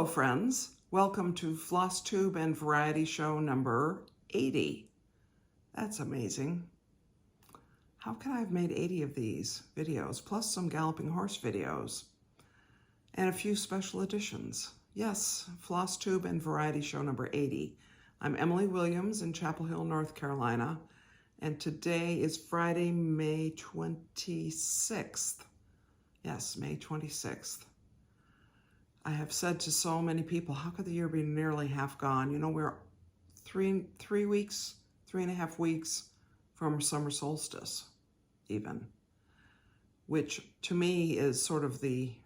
friends. Welcome to Flosstube and Variety Show number 80. That's amazing. How can I have made 80 of these videos, plus some galloping horse videos, and a few special editions? Yes, Flosstube and Variety Show number 80. I'm Emilie Williams in Chapel Hill, North Carolina, and today is Friday, May 26th. Yes, May 26th. I have said to so many people, how could the year be nearly half gone? You know, we're three and a half weeks from summer solstice, even, which to me is sort of it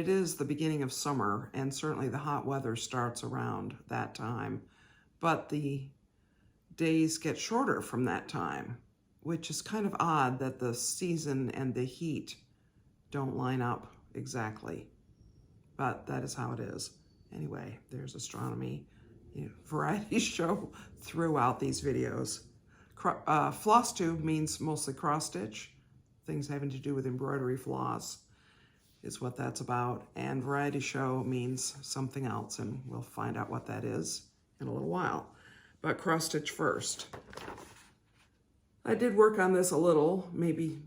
is the beginning of summer, and certainly the hot weather starts around that time, but the days get shorter from that time, which is kind of odd that the season and the heat don't line up exactly. But that is how it is. Anyway, there's astronomy, variety show throughout these videos. Flosstube means mostly cross stitch, things having to do with embroidery floss is what that's about. And variety show means something else, and we'll find out what that is in a little while. But cross stitch first. I did work on this a little, maybe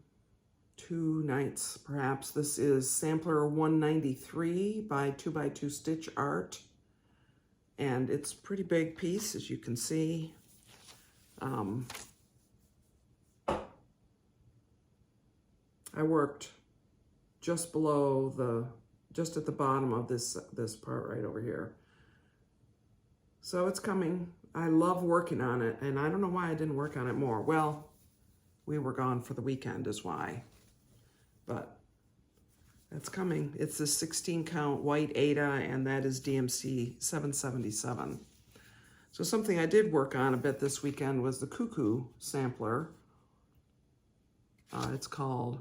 2 nights, perhaps. This is sampler 193 by 2x2 Stitch Art, and it's a pretty big piece, as you can see. I worked just below just at the bottom of this part right over here. So it's coming. I love working on it, and I don't know why I didn't work on it more. Well, we were gone for the weekend is why. But that's coming. It's a 16 count white Aida, and that is DMC 777. So something I did work on a bit this weekend was the Cuckoo sampler. It's called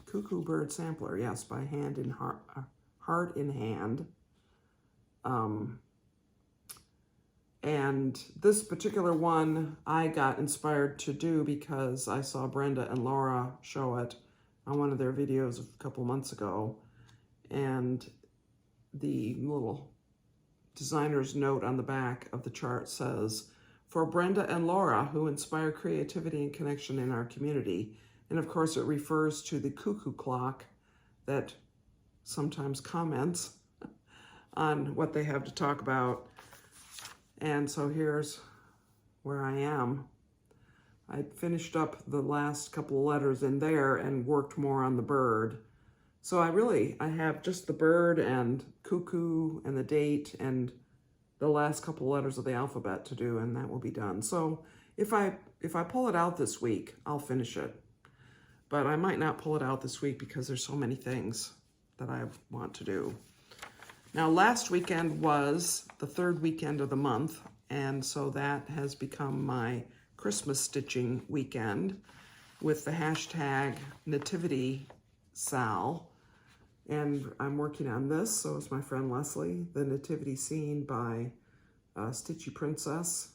Cuckoo Bird Sampler, yes, by Hand in Heart in Hand. And this particular one I got inspired to do because I saw Brenda and Laura show it on one of their videos a couple months ago, and the little designer's note on the back of the chart says, "For Brenda and Laura, who inspire creativity and connection in our community." And of course it refers to the cuckoo clock that sometimes comments on what they have to talk about. And so here's where I am. I finished up the last couple of letters in there and worked more on the bird. So I have just the bird and cuckoo and the date and the last couple of letters of the alphabet to do, and that will be done. So if I pull it out this week, I'll finish it. But I might not pull it out this week because there's so many things that I want to do. Now, last weekend was the 3rd weekend of the month, and so that has become my Christmas stitching weekend with the hashtag Nativity Sal. And I'm working on this, so is my friend Leslie, the Nativity Scene by Stitchy Princess,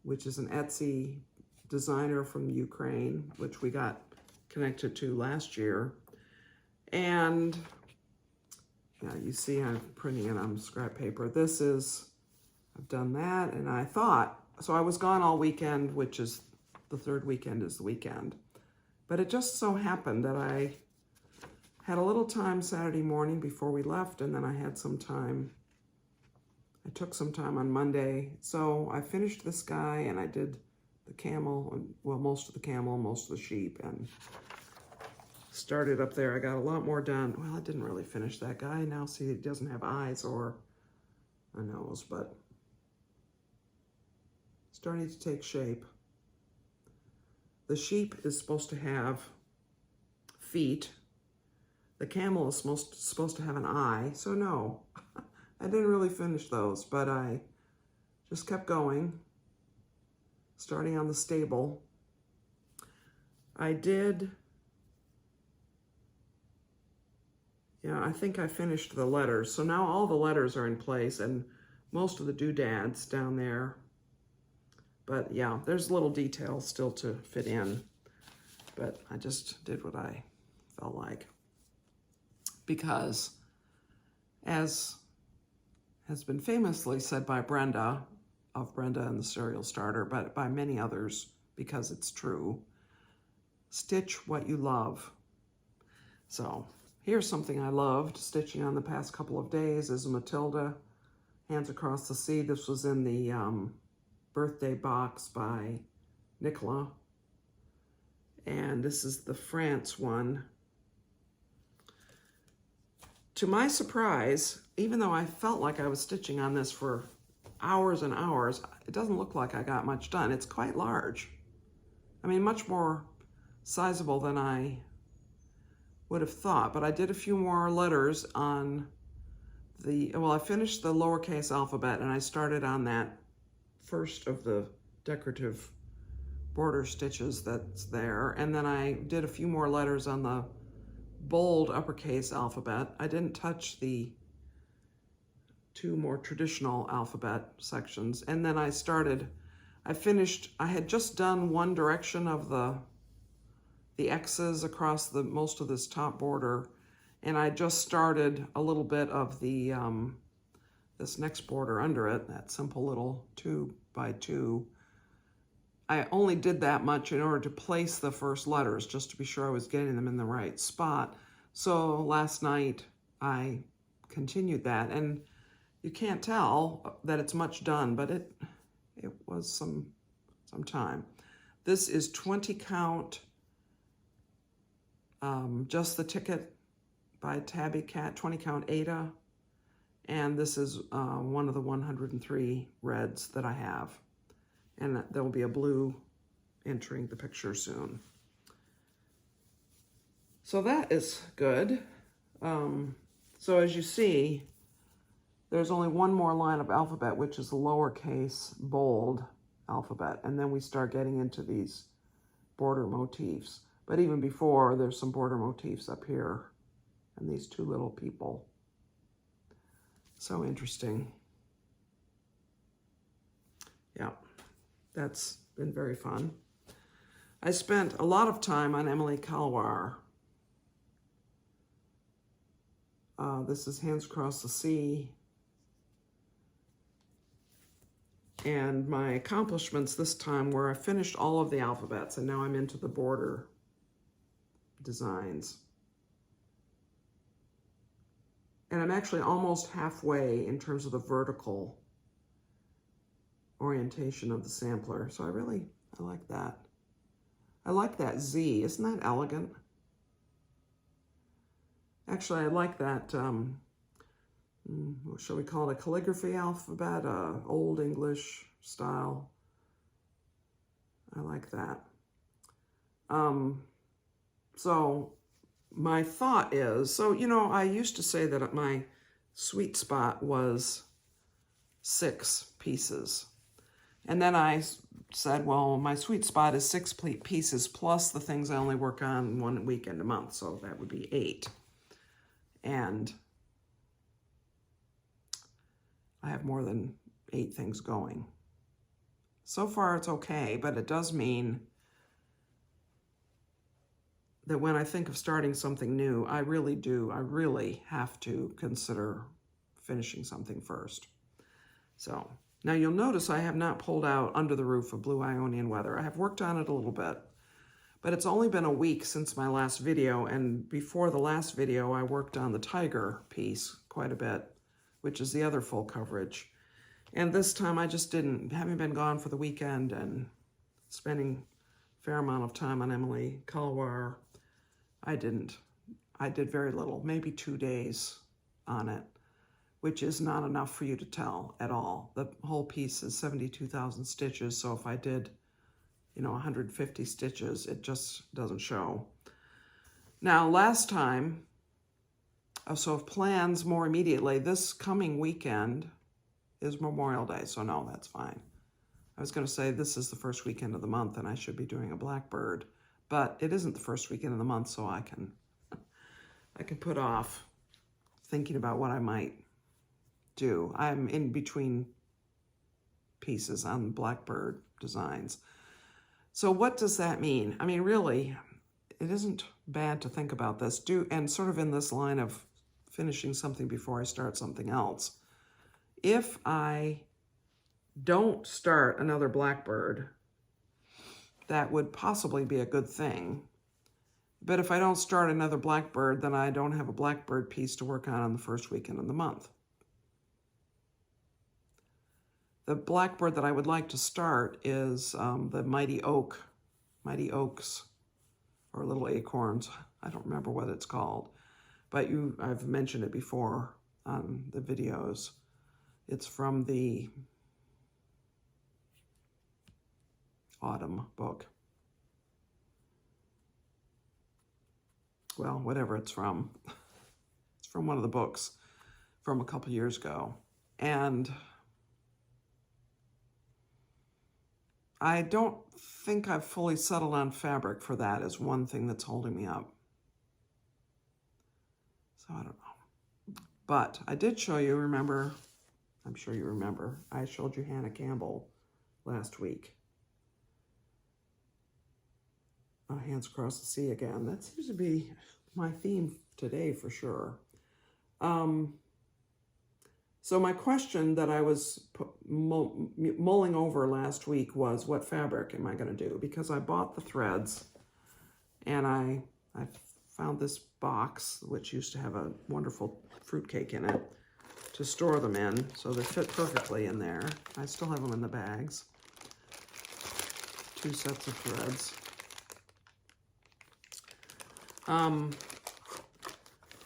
which is an Etsy designer from Ukraine, which we got connected to last year. And yeah, you see I'm printing it on scrap paper. I've done that, and I thought, so I was gone all weekend, which is the 3rd weekend is the weekend. But it just so happened that I had a little time Saturday morning before we left, and then I had some time. I took some time on Monday. So I finished this guy, and I did the camel, well, most of the camel, most of the sheep, and started up there. I got a lot more done. Well, I didn't really finish that guy. Now see, it doesn't have eyes or a nose, but starting to take shape. The sheep is supposed to have feet. The camel is supposed to have an eye. So no, I didn't really finish those, but I just kept going, starting on the stable. I think I finished the letters. So now all the letters are in place and most of the doodads down there. But yeah, there's little details still to fit in. But I just did what I felt like. Because as has been famously said by Brenda, of Brenda and the Cereal Starter, but by many others because it's true. Stitch what you love. So here's something I loved stitching on the past couple of days is Mathilde, Hands Across the Sea. This was in the birthday box by Nicola. And this is the France one. To my surprise, even though I felt like I was stitching on this for hours and hours, it doesn't look like I got much done. It's quite large. I mean, much more sizable than I would have thought, but I did a few more letters on well, I finished the lowercase alphabet and I started on that first of the decorative border stitches that's there, and then I did a few more letters on the bold uppercase alphabet. I didn't touch the two more traditional alphabet sections, and then I had just done one direction of the X's across most of this top border, and I just started a little bit of the this next border under it, that simple little 2 by 2. I only did that much in order to place the first letters, just to be sure I was getting them in the right spot. So last night I continued that, and you can't tell that it's much done, but it was some time. This is 20 count, Just the Ticket by Tabby Cat, 20 count Aida, and this is one of the 103 reds that I have. And there will be a blue entering the picture soon. So that is good. So as you see, there's only one more line of alphabet, which is the lowercase bold alphabet. And then we start getting into these border motifs. But even before, there's some border motifs up here and these two little people. So interesting. Yeah. That's been very fun. I spent a lot of time on Emilie Kalwar. This is Hands Across the Sea. And my accomplishments this time were I finished all of the alphabets, and now I'm into the border designs. And I'm actually almost halfway in terms of the vertical orientation of the sampler. So I like that. I like that Z. Isn't that elegant? Actually, I like that, what shall we call it, a calligraphy alphabet, Old English style. I like that. So my thought is, so, you know, I used to say that my sweet spot was 6 pieces. And then I said, well, my sweet spot is 6 pieces plus the things I only work on 1 weekend a month. So that would be 8. And I have more than 8 things going. So far it's okay, but it does mean that when I think of starting something new, I really have to consider finishing something first. So now you'll notice I have not pulled out Under the Roof of Blue Ionian Weather. I have worked on it a little bit, but it's only been a week since my last video, and before the last video I worked on the Tiger piece quite a bit, which is the other full coverage. And this time I just having been gone for the weekend and spending a fair amount of time on Emilie Kalwar, I did very little, maybe 2 days on it, which is not enough for you to tell at all. The whole piece is 72,000 stitches, so if I did, 150 stitches, it just doesn't show. Now, last time, so if plans more immediately, this coming weekend is Memorial Day, so no, that's fine. I was going to say this is the first weekend of the month and I should be doing a blackbird, but it isn't the first weekend of the month, so I can put off thinking about what I might do. I'm in between pieces on blackbird designs. So what does that mean? I mean, really, it isn't bad to think about this. And sort of in this line of finishing something before I start something else. if I don't start another blackbird, that would possibly be a good thing. But if I don't start another blackbird, then I don't have a blackbird piece to work on the first weekend of the month. The blackbird that I would like to start is the Mighty Oaks, or Little Acorns. I don't remember what it's called, but I've mentioned it before on the videos. It's from the autumn book. Well, whatever it's from. It's from one of the books from a couple years ago. And I don't think I've fully settled on fabric for that is one thing that's holding me up. So I don't know. But I did show you, remember, I'm sure you remember, I showed you Hannah Campbell last week. Hands Across the Sea again. That seems to be my theme today for sure. So my question that I was mulling over last week was, what fabric am I going to do? Because I bought the threads, and I found this box, which used to have a wonderful fruitcake in it, to store them in, so they fit perfectly in there. I still have them in the bags. 2 sets of threads.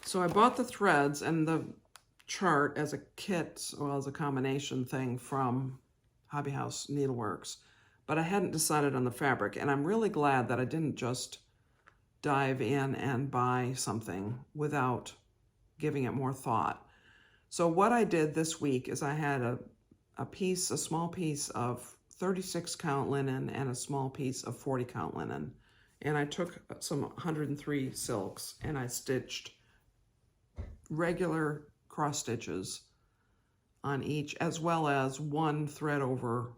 So I bought the threads and the chart as a kit, well, as a combination thing from Hobby House Needleworks, but I hadn't decided on the fabric, and I'm really glad that I didn't just dive in and buy something without giving it more thought. So what I did this week is I had a small piece of 36 count linen and a small piece of 40 count linen. And I took some 103 silks and I stitched regular cross stitches on each, as well as one over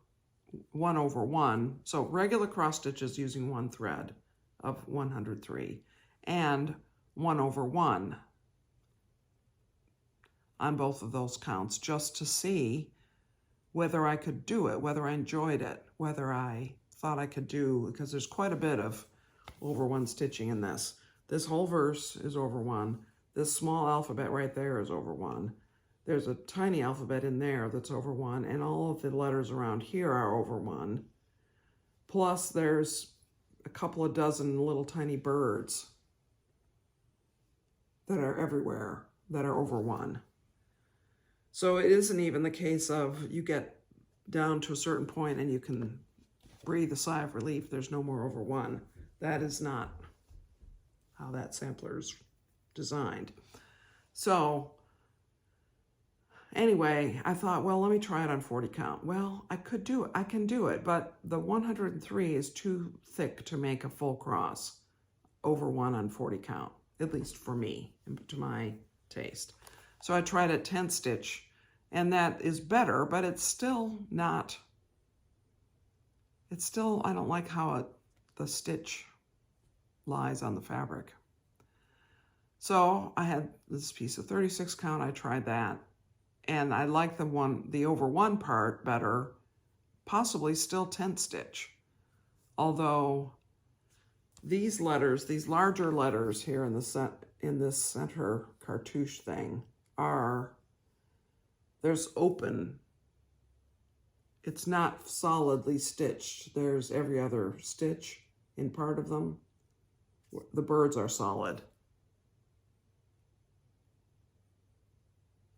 one. So regular cross stitches using one thread of 103 and 1 over 1 on both of those counts, just to see whether I could do it, whether I enjoyed it, whether I thought I could do, because there's quite a bit of over 1 stitching in this. This whole verse is over 1. This small alphabet right there is over 1. There's a tiny alphabet in there that's over 1, and all of the letters around here are over 1. Plus there's a couple of dozen little tiny birds that are everywhere that are over 1. So it isn't even the case of you get down to a certain point and you can breathe a sigh of relief, there's no more over 1. That is not how that sampler is designed. So anyway, I thought, well, let me try it on 40 count. Well, I could do it. I can do it, but the 103 is too thick to make a full cross over 1 on 40 count, at least for me, to my taste. So I tried a 10 stitch, and that is better, but it's still not, I don't like how the stitch lies on the fabric. So I had this piece of 36 count, I tried that, and I like the over 1 part better, possibly still 10 stitch. Although these letters, these larger letters here in this center cartouche thing there's open. It's not solidly stitched. There's every other stitch in part of them. The birds are solid.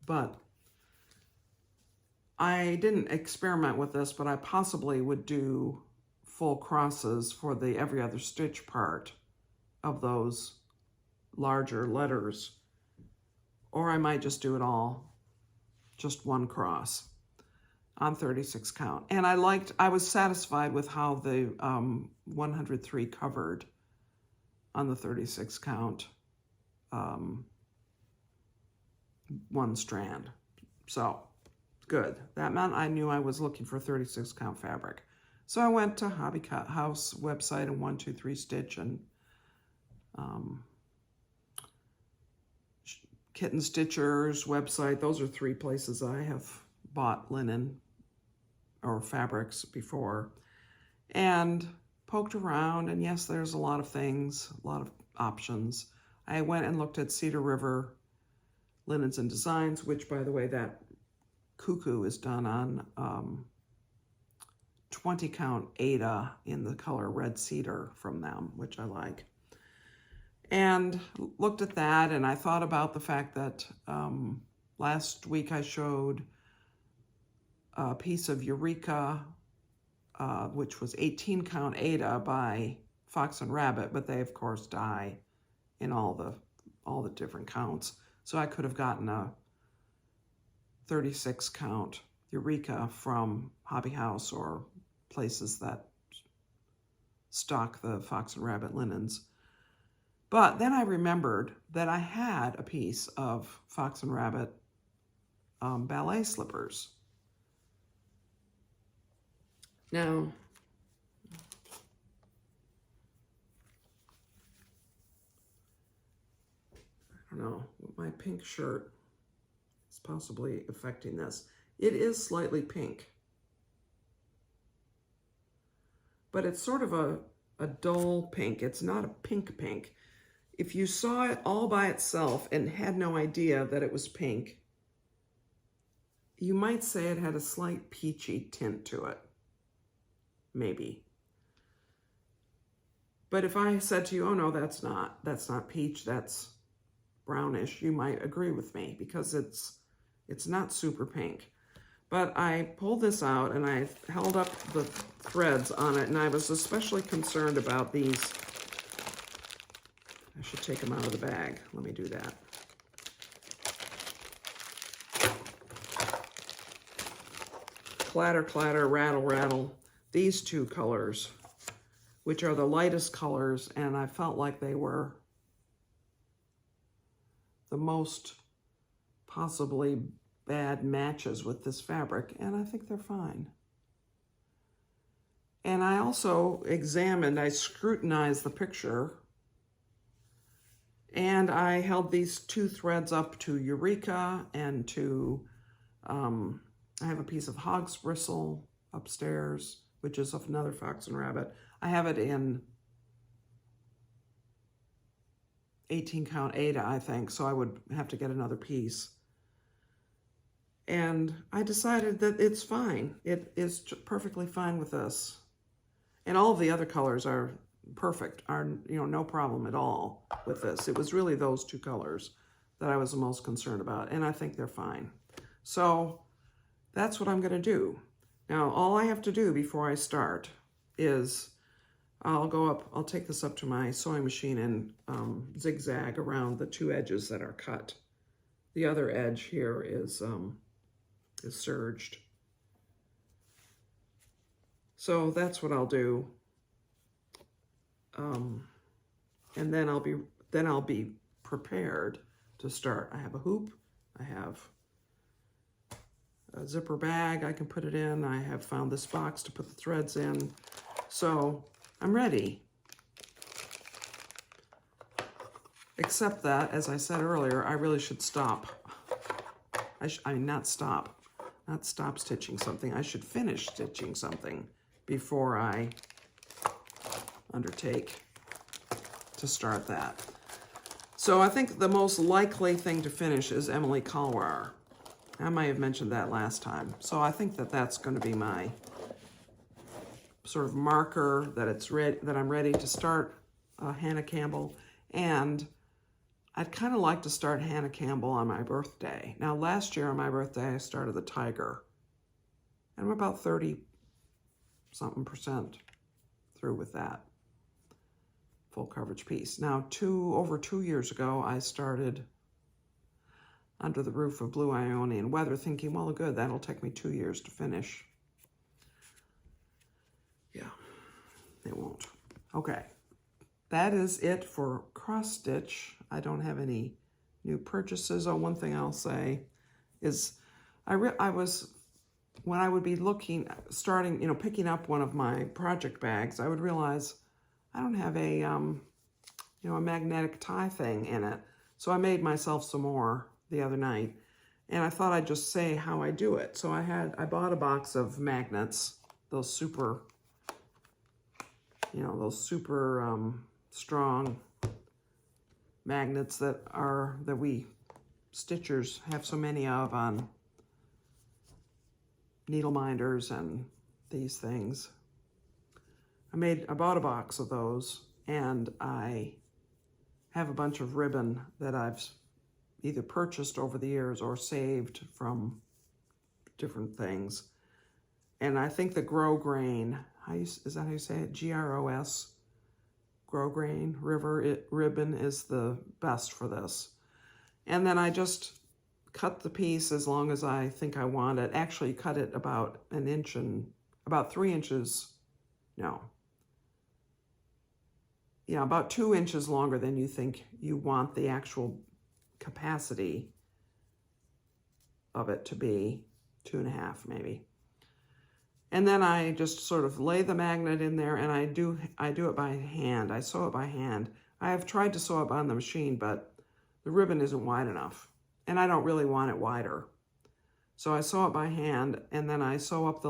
But I didn't experiment with this, but I possibly would do full crosses for the every other stitch part of those larger letters. Or I might just do it all, just 1 cross on 36 count. And I was satisfied with how the 103 covered on the 36 count 1 strand. So good. That meant I knew I was looking for 36 count fabric. So I went to Hobby House website and 123 Stitch and Kitten Stitcher's website. Those are 3 places I have bought linen or fabrics before and poked around, and yes, there's a lot of things, a lot of options. I went and looked at Cedar River Linens and Designs, which, by the way, that Cuckoo is done on 20 count Aida in the color Red Cedar from them, which I like. And looked at that, and I thought about the fact that last week I showed a piece of Eureka, which was 18 count Aida by Fox and Rabbit, but they of course dye in all the different counts. So I could have gotten a 36 count Eureka from Hobby House or places that stock the Fox and Rabbit linens. But then I remembered that I had a piece of Fox and Rabbit ballet slippers. Now, I don't know, my pink shirt is possibly affecting this. It is slightly pink, but it's sort of a dull pink. It's not a pink pink. If you saw it all by itself and had no idea that it was pink, you might say it had a slight peachy tint to it. Maybe. But if I said to you, oh no, that's not peach, that's brownish, you might agree with me because it's not super pink. But I pulled this out and I held up the threads on it, and I was especially concerned about these. I should take them out of the bag. Let me do that. Clatter, clatter, rattle, rattle. These two colors, which are the lightest colors, and I felt like they were the most possibly bad matches with this fabric, and I think they're fine. And I also I scrutinized the picture, and I held these two threads up to Eureka and to, I have a piece of hog's bristle upstairs, which is of another Fox and Rabbit. I have it in 18 count Aida, I think, so I would have to get another piece. And I decided that it's fine. It is perfectly fine with this. And all of the other colors are perfect, no problem at all with this. It was really those two colors that I was the most concerned about, and I think they're fine. So that's what I'm gonna do. Now, all I have to do before I start is I'll take this up to my sewing machine and zigzag around the two edges that are cut. The other edge here is serged. So that's what I'll do. And then I'll be prepared to start. I have a hoop, I have a zipper bag I can put it in. I have found this box to put the threads in. So I'm ready. Except that, as I said earlier, I really should stop. Not stop stitching something. I should finish stitching something before I undertake to start that. So I think the most likely thing to finish is Emilie Kalwar. I might have mentioned that last time. So I think that that's going to be my sort of marker that I'm ready to start Hannah Campbell. And I'd kind of like to start Hannah Campbell on my birthday. Now, last year on my birthday, I started the Tiger. And I'm about 30-something% through with that full coverage piece. Now, over 2 years ago, I started Under the Roof of Blue Ionian Weather, thinking, well, good, that'll take me 2 years to finish. Yeah, it won't. Okay, that is it for cross stitch. I don't have any new purchases. Oh, one thing I'll say is when I would be picking up one of my project bags, I would realize I don't have a magnetic tie thing in it. So I made myself some more the other night, And I thought I'd just say how I do it. So I bought a box of magnets, those super, those super strong magnets that we stitchers have so many of on needle minders and these things. I bought a box of those, and I have a bunch of ribbon that I've either purchased over the years or saved from different things. And I think the grosgrain, is that how you say it? Gros, grosgrain ribbon is the best for this. And then I just cut the piece as long as I think I want it. Actually cut it about an inch and about 3 inches, no. Yeah, about 2 inches longer than you think you want the actual capacity of it to be, 2.5 maybe. And then I just sort of lay the magnet in there, and I do it by hand. I sew it by hand. I have tried to sew it on the machine, but the ribbon isn't wide enough, and I don't really want it wider. So I sew it by hand, and then I sew up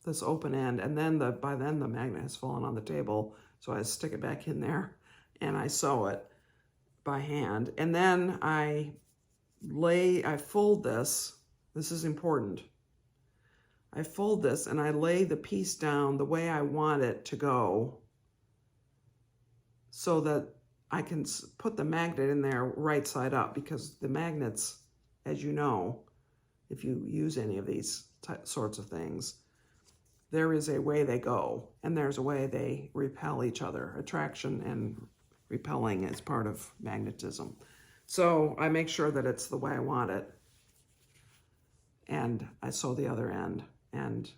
this open end, and then by then the magnet has fallen on the table, so I stick it back in there, and I sew it by hand. And then I fold this. This is important. I fold this and I lay the piece down the way I want it to go so that I can put the magnet in there right side up, because the magnets, as you know, if you use any of these sorts of things, there is a way they go and there's a way they repel each other. Attraction and repelling is part of magnetism. So I make sure that it's the way I want it, and I sew the other end. And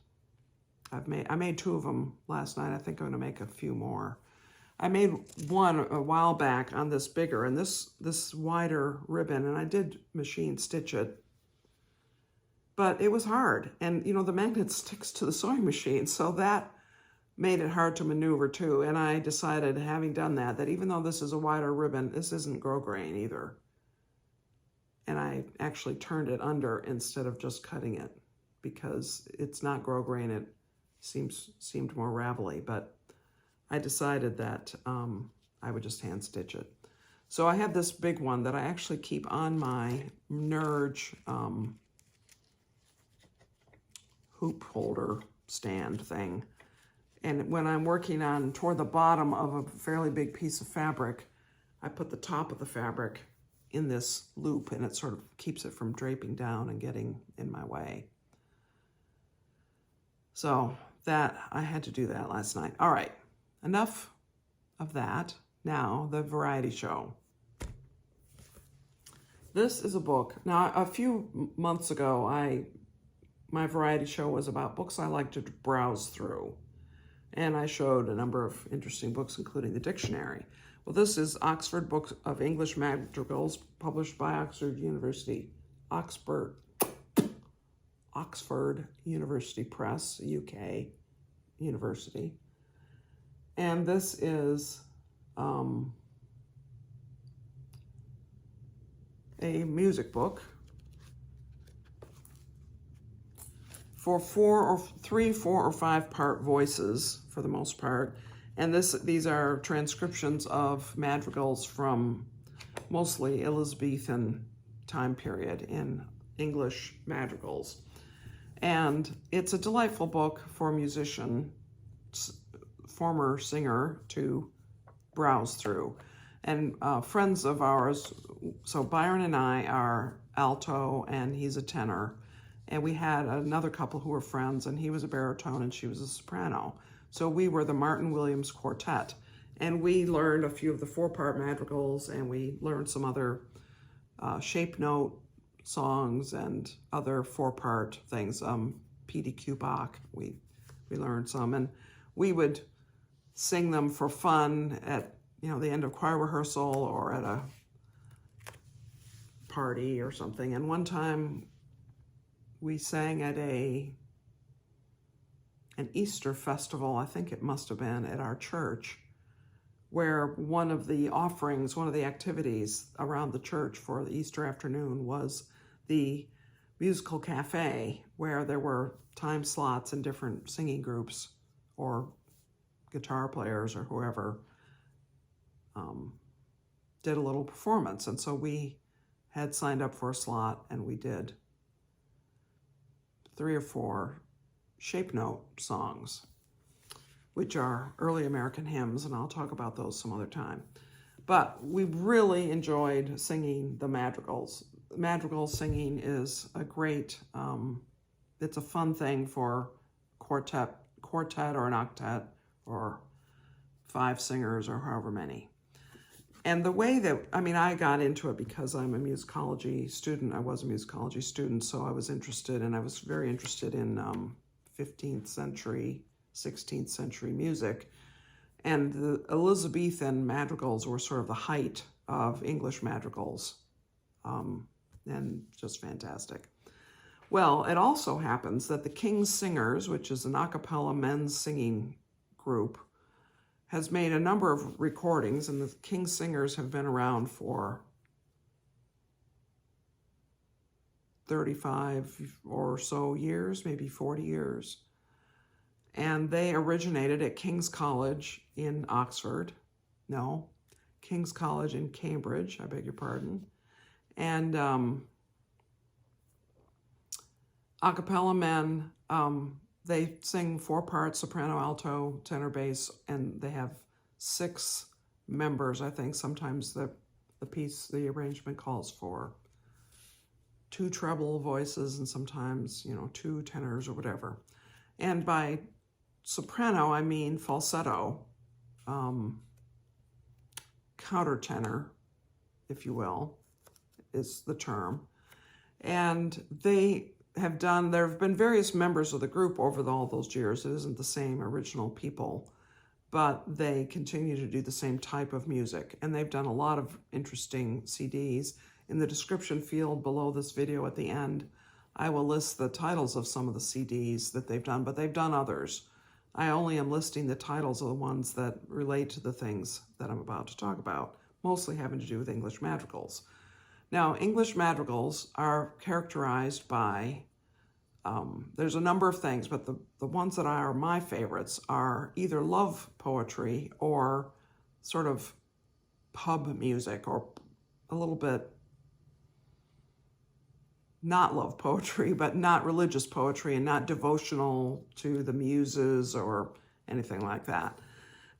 I made 2 of them last night. I think I'm going to make a few more. I made one a while back on this bigger and this wider ribbon, and I did machine stitch it, but it was hard. And the magnet sticks to the sewing machine, so that made it hard to maneuver too. And I decided, having done that even though this is a wider ribbon, this isn't grosgrain either. And I actually turned it under instead of just cutting it, because it's not grosgrain. It seemed more ravelly, but I decided that I would just hand stitch it. So I have this big one that I actually keep on my Nerge hoop holder stand thing. And when I'm working on toward the bottom of a fairly big piece of fabric, I put the top of the fabric in this loop, and it sort of keeps it from draping down and getting in my way. So that, I had to do that last night. All right, enough of that. Now, the variety show. This is a book. Now, a few months ago, my variety show was about books I like to browse through. And I showed a number of interesting books, including the dictionary. Well, this is Oxford Book of English Madrigals, published by Oxford University Press, UK university. And this is a music book for 3, 4, or 5 part voices for the most part. And these are transcriptions of madrigals from mostly Elizabethan time period in English madrigals. And it's a delightful book for a musician, former singer, to browse through. And friends of ours, so Byron and I are alto and he's a tenor. And we had another couple who were friends, and he was a baritone and she was a soprano. So we were the Martin Williams Quartet, and we learned a few of the 4-part madrigals, and we learned some other shape note songs and other 4-part things. P.D.Q. Bach, we learned some, and we would sing them for fun at the end of choir rehearsal or at a party or something. And one time we sang at an Easter festival, I think it must have been at our church, where one of the offerings, one of the activities around the church for the Easter afternoon was the musical cafe where there were time slots in different singing groups or guitar players or whoever did a little performance. And so we had signed up for a slot, and we did 3 or 4 shape note songs, which are early American hymns, and I'll talk about those some other time. But we really enjoyed singing the madrigals. Madrigal singing is a great, it's a fun thing for quartet or an octet or 5 singers or however many. And the way that, I got into it because I'm a musicology student. I was a musicology student, so I was interested, and I was very interested in 15th century, 16th century music. And the Elizabethan madrigals were sort of the height of English madrigals, and just fantastic. Well, it also happens that the King's Singers, which is an a cappella men's singing group, has made a number of recordings, and the King's Singers have been around for 35 or so years, maybe 40 years. And they originated at King's College in Oxford. No, King's College in Cambridge, I beg your pardon. And a cappella men, they sing 4 parts, soprano, alto, tenor, bass, and they have 6 members. I think sometimes the arrangement calls for 2 treble voices and sometimes, 2 tenors or whatever. And by soprano, I mean falsetto, countertenor, if you will, is the term. And there have been various members of the group over all those years. It isn't the same original people, but they continue to do the same type of music. And they've done a lot of interesting CDs. In the description field below this video at the end, I will list the titles of some of the CDs that they've done, but they've done others. I only am listing the titles of the ones that relate to the things that I'm about to talk about, mostly having to do with English madrigals. Now, English madrigals are characterized by, there's a number of things, but the ones that are my favorites are either love poetry or sort of pub music, or a little bit not love poetry, but not religious poetry and not devotional to the muses or anything like that.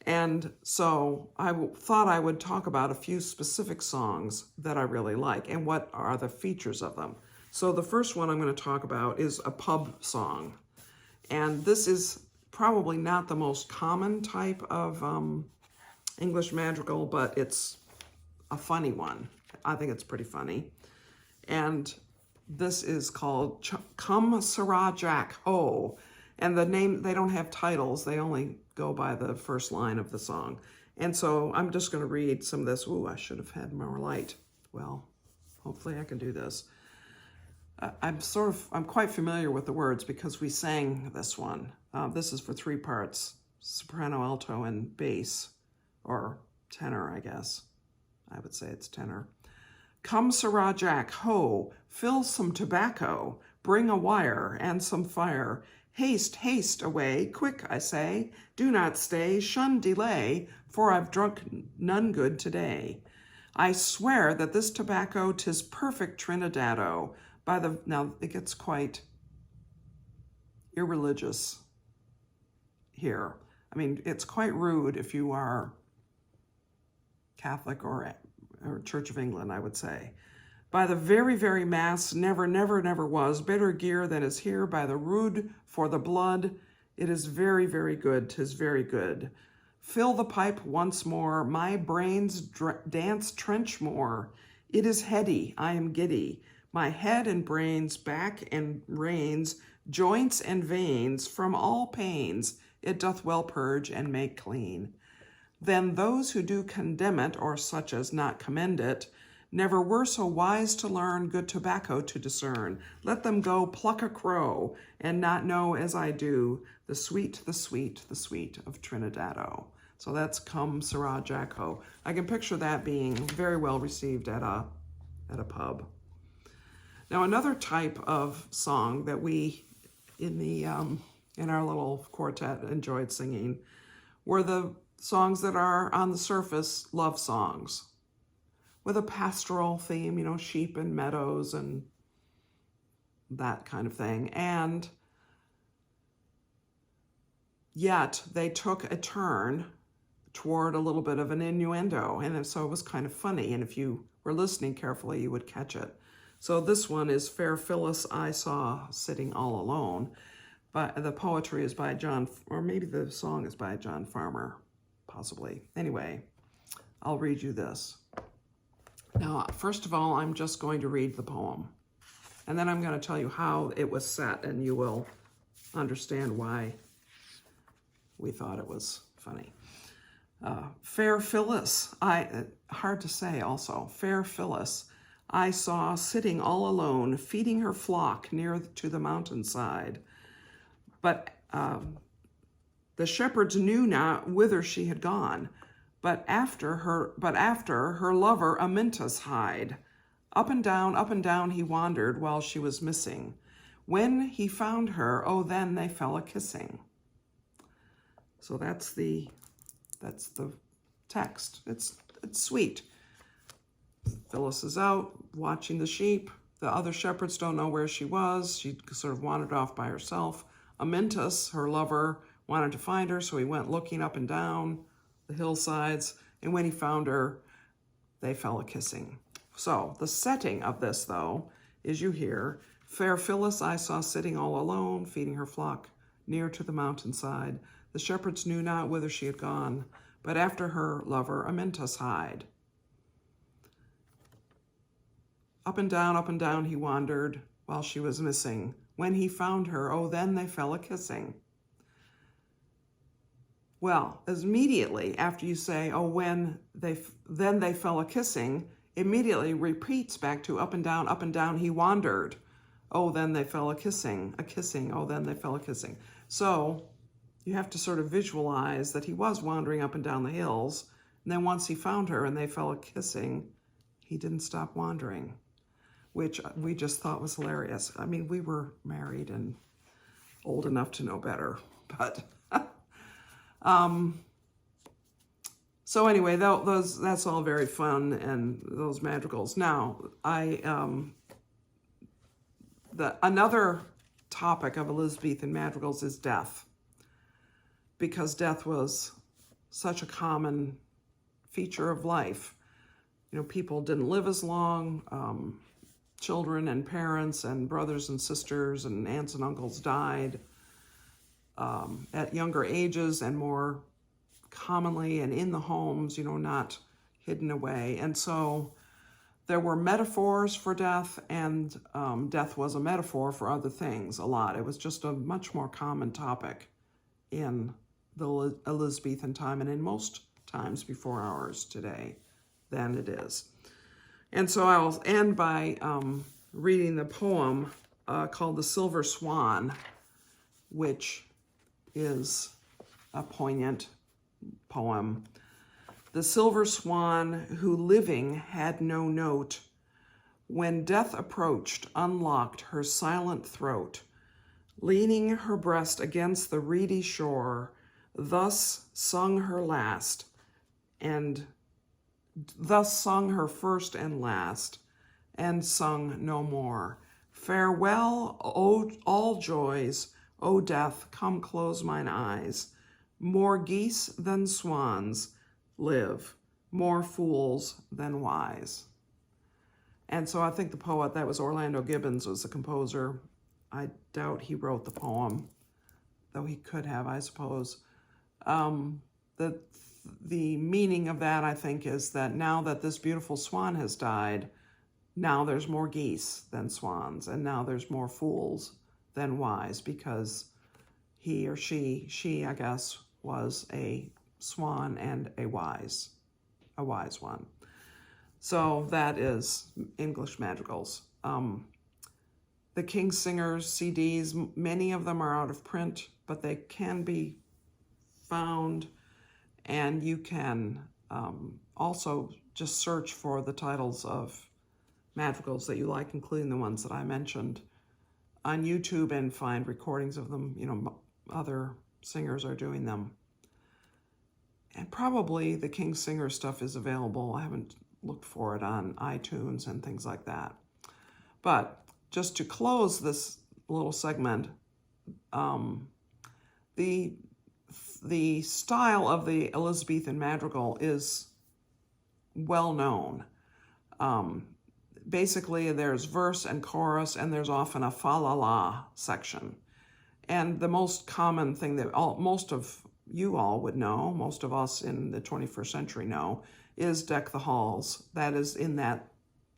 And so I thought I would talk about a few specific songs that I really like and what are the features of them. So the first one I'm going to talk about is a pub song. And this is probably not the most common type of English madrigal, but it's a funny one. I think it's pretty funny. And this is called Come Sirrah Jack Ho. And the name, they don't have titles. They only go by the first line of the song. And so I'm just going to read some of this. Ooh, I should have had more light. Well, hopefully I can do this. I'm quite familiar with the words because we sang this one. This is for 3 parts, soprano, alto, and bass, or tenor, I guess. I would say it's tenor. Come, Sirrah Jack, ho, fill some tobacco, bring a wire and some fire. Haste, haste away, quick, I say, do not stay, shun delay, for I've drunk none good today. I swear that this tobacco 'tis perfect Trinidado. Now it gets quite irreligious here. I mean, it's quite rude if you are Catholic or Church of England, I would say. By the very, very mass, never, never, never was better gear than is here. By the rood for the blood, it is very, very good, 'tis very good. Fill the pipe once more, my brains dance trench more. It is heady, I am giddy. My head and brains, back and reins, joints and veins, from all pains, it doth well purge and make clean. Then those who do condemn it, or such as not commend it, never were so wise to learn good tobacco to discern. Let them go pluck a crow, and not know as I do, the sweet, the sweet, the sweet of Trinidado. So that's Come Sirrah Jack Ho. I can picture that being very well received at a pub. Now, another type of song that we, in our little quartet, enjoyed singing were the songs that are on the surface love songs with a pastoral theme, you know, sheep and meadows and that kind of thing. And yet they took a turn toward a little bit of an innuendo, and so it was kind of funny, and if you were listening carefully, you would catch it. So this one is Fair Phyllis I Saw Sitting All Alone, but the poetry is by John, or maybe the song is by John Farmer, possibly. Anyway, I'll read you this. Now, first of all, I'm just going to read the poem, and then I'm going to tell you how it was set, and you will understand why we thought it was funny. Fair Phyllis, hard to say also, Fair Phyllis, I saw sitting all alone, feeding her flock near to the mountainside. But the shepherds knew not whither she had gone, but after her lover Amyntas hied. Up and down he wandered while she was missing. When he found her, oh, then they fell a-kissing. So that's the text. It's sweet. Phyllis is out watching the sheep. The other shepherds don't know where she was. She sort of wandered off by herself. Amyntas, her lover, wanted to find her, so he went looking up and down the hillsides, and when he found her, they fell a-kissing. So the setting of this, though, is you hear, Fair Phyllis I saw sitting all alone, feeding her flock near to the mountainside. The shepherds knew not whither she had gone, but after her lover Amyntas hied. Up and down he wandered while she was missing. When he found her, oh, then they fell a-kissing. Well, immediately after you say, oh, then they fell a-kissing, immediately repeats back to up and down he wandered. Oh, then they fell a-kissing, oh, then they fell a-kissing. So you have to sort of visualize that he was wandering up and down the hills, and then once he found her and they fell a-kissing, he didn't stop wandering, which we just thought was hilarious. I mean, we were married and old enough to know better, but so anyway, that's all very fun, and those madrigals. Now, another topic of Elizabethan madrigals is death, because death was such a common feature of life. You know, people didn't live as long. Children and parents and brothers and sisters and aunts and uncles died at younger ages and more commonly and in the homes, you know, not hidden away. And so there were metaphors for death, and death was a metaphor for other things a lot. It was just a much more common topic in the Elizabethan time and in most times before ours today than it is. And so I'll end by reading the poem called The Silver Swan, which is a poignant poem. The silver swan, who living had no note, when death approached, unlocked her silent throat, leaning her breast against the reedy shore, thus sung her last, and thus sung her first and last, and sung no more. Farewell, all joys, O death, come close mine eyes. More geese than swans live, more fools than wise. And so I think the poet, that was Orlando Gibbons, was the composer. I doubt he wrote the poem, though he could have, I suppose. The meaning of that, I think, is that now that this beautiful swan has died, now there's more geese than swans, and now there's more fools than wise, because he or she, I guess, was a swan and a wise one. So that is English madrigals. The King's Singers CDs, many of them are out of print, but they can be found, and you can also just search for the titles of madrigals that you like, including the ones that I mentioned, on YouTube and find recordings of them. You know, other singers are doing them. And probably the King Singer stuff is available. I haven't looked for it on iTunes and things like that. But just to close this little segment, the style of the Elizabethan madrigal is well known. Basically, there's verse and chorus, and there's often a fa-la-la section. And the most common thing that most of you all would know, most of us in the 21st century know, is Deck the Halls. That is in that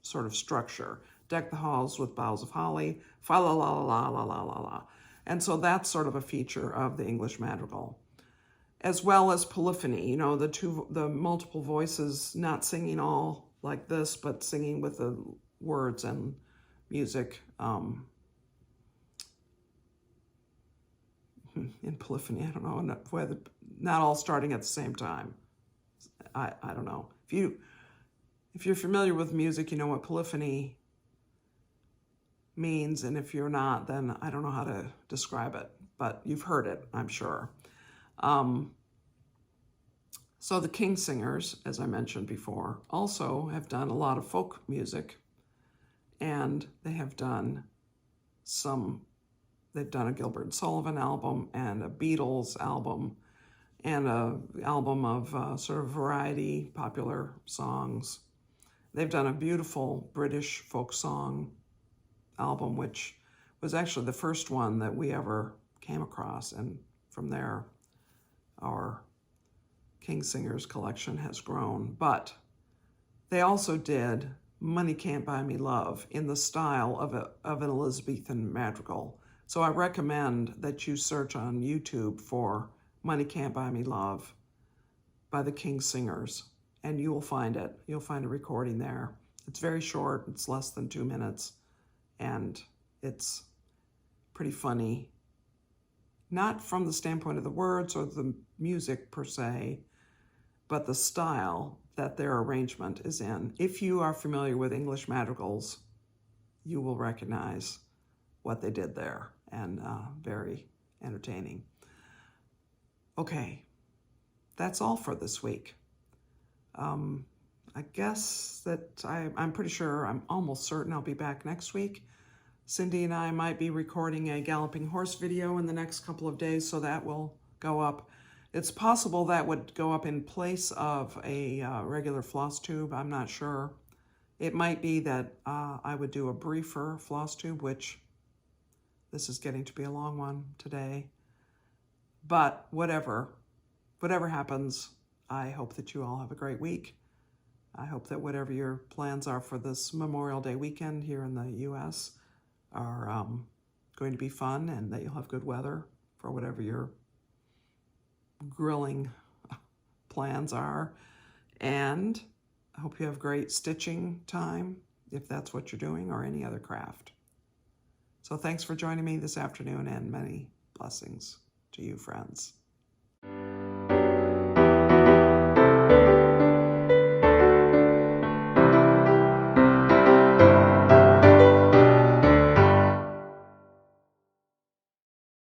sort of structure. Deck the halls with boughs of holly, fa-la-la-la-la-la-la-la. And so that's sort of a feature of the English madrigal. As well as polyphony, you know, the multiple voices, not singing all like this, but singing with the words and music in polyphony. I don't know whether not all starting at the same time. I don't know. If you're familiar with music, you know what polyphony means, and if you're not, then I don't know how to describe it, but you've heard it, I'm sure. So the King Singers, as I mentioned before, also have done a lot of folk music, and they have done they've done a Gilbert and Sullivan album and a Beatles album and an album of sort of variety, popular songs. They've done a beautiful British folk song album, which was actually the first one that we ever came across, and from there our King Singers collection has grown. But they also did Money Can't Buy Me Love in the style of an Elizabethan madrigal. So I recommend that you search on YouTube for Money Can't Buy Me Love by the King Singers, and you will find it. You'll find a recording there. It's very short. It's less than 2 minutes, and it's pretty funny. Not from the standpoint of the words or the music per se, but the style that their arrangement is in. If you are familiar with English madrigals, you will recognize what they did there, and very entertaining. Okay, that's all for this week. I guess that I'm pretty sure, I'm almost certain I'll be back next week. Cindy and I might be recording a galloping horse video in the next couple of days, so that will go up. It's possible that would go up in place of a regular Flosstube. I'm not sure. It might be that I would do a briefer Flosstube, which this is getting to be a long one today. But whatever happens, I hope that you all have a great week. I hope that whatever your plans are for this Memorial Day weekend here in the U.S. are going to be fun, and that you'll have good weather for whatever your grilling plans are. And I hope you have great stitching time, if that's what you're doing, or any other craft. So thanks for joining me this afternoon, and many blessings to you, friends.